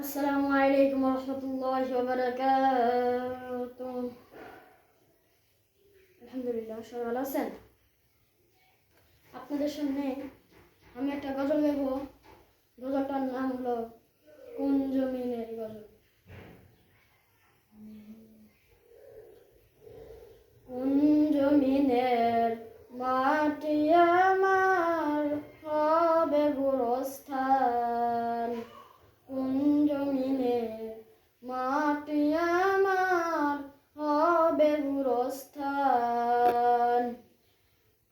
আসসালামু আলাইকুম রহমতুল্লাহি ওয়া বারাকাতুহু। আলহামদুলিল্লাহ, সবাই ভালো আছেন? আপনাদের সামনে আমি একটা গজল গাইব। গজলটার নাম হলো কোন জমিনের গজল। কোন জমিনের মাটি আমার হবে গোরস্থান, কোন জমিনের মাটি আমার হবে গোরস্থান।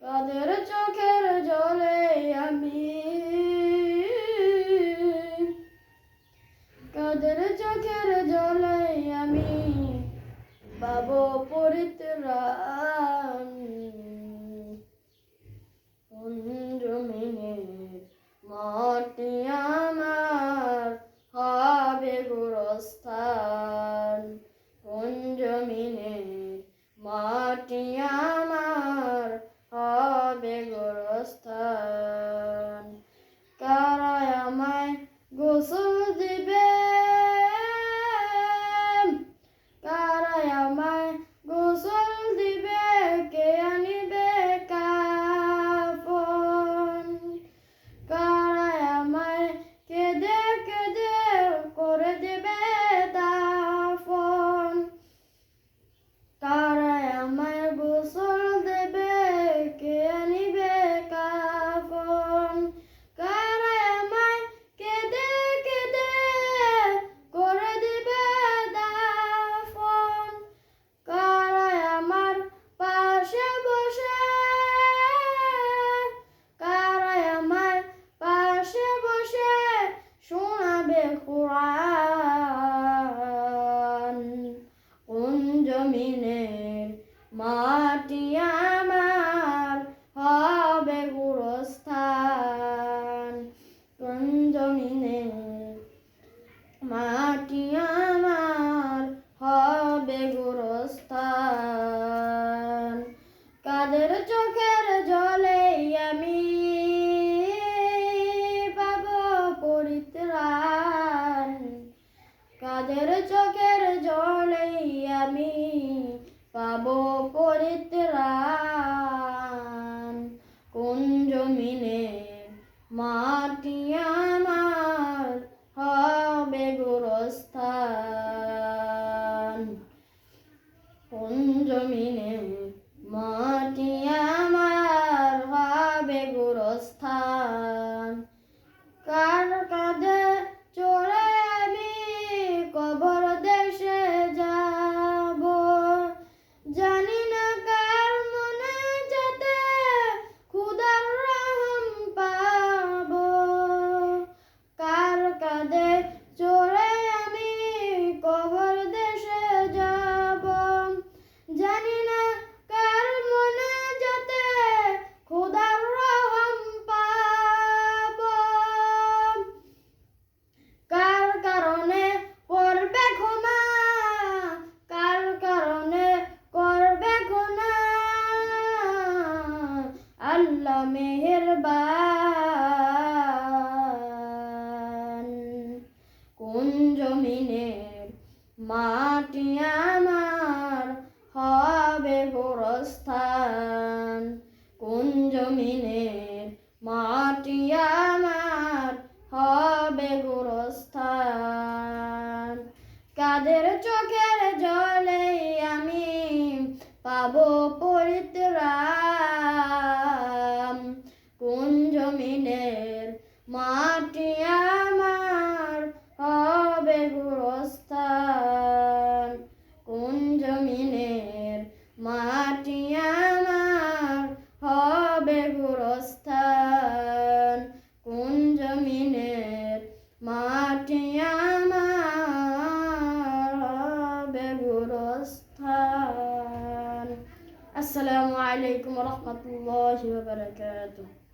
কাদের চোখের জলে আমি, কাদের চোখের জলে আমি পাবো পরিত্রাণ। কোন জমিনের মাটি আমার হবে গোরস্থান, কোন জমিনের মাটি আমার হবে গোরস্থান। কারা আমায় গোসল দিবে, কারা আমায় গোসল দিবে, কে আনিবে কাফন। কারা আমায় কেঁদে কেঁদে করে দেবে দাফন। কারা আমায় গোসল দেবে, কে আনিবে কাফন। কারা আমায় কেঁদে কেঁদে করে দিবে দাফন। কারা আমার পাশে বসে, কারা আমার পাশে বসে শোনাবে কুরআন। কোন জমিনের মাটি আমার হবে গোরস্থান, কোন জমিনের মাটি আমার হবে গোরস্থান। কাদের চোখের জলে আমি পাবো পরিত্রাণ, কাদের চোখের জলে আমি পাবো পরিত্রাণ। কোন জমিনের মাটি আমার হবে গোরস্থান, কোন জমিনের মাটি আমার হবে গোরস্থান। কার কাঁধে চড়ে আমি কবর দেশে যাব, জানি না কার মনে যেতে খুদার রহম পাবো। কার কাঁধে চড়ে আমি কবর দেশে যাব, জানি না কার মনে যেতে খুদার রহম পাবো। কার কারণে করবে ক্ষমা, কার কারণে করবে ক্ষমা, আল্লাহ মেহেরবান। কোন জমিনের মাটি আমার হবে গোরস্থান, কোন জমিনের মাটি আমার হবে গোরস্থান। কাদের চোখের জলে আমি পাবো পরিত্রাণ, কোন জমিনের মাটি আমার হবে গোরস্থান, কোন জমিনের মাটি আমার হবে গোরস্থান, কোন জমিনের মাটি আমার হবে গোরস্থান। আসসালামু আলাইকুম রহমতুল্লাহি ওয়া বারাকাতুহু।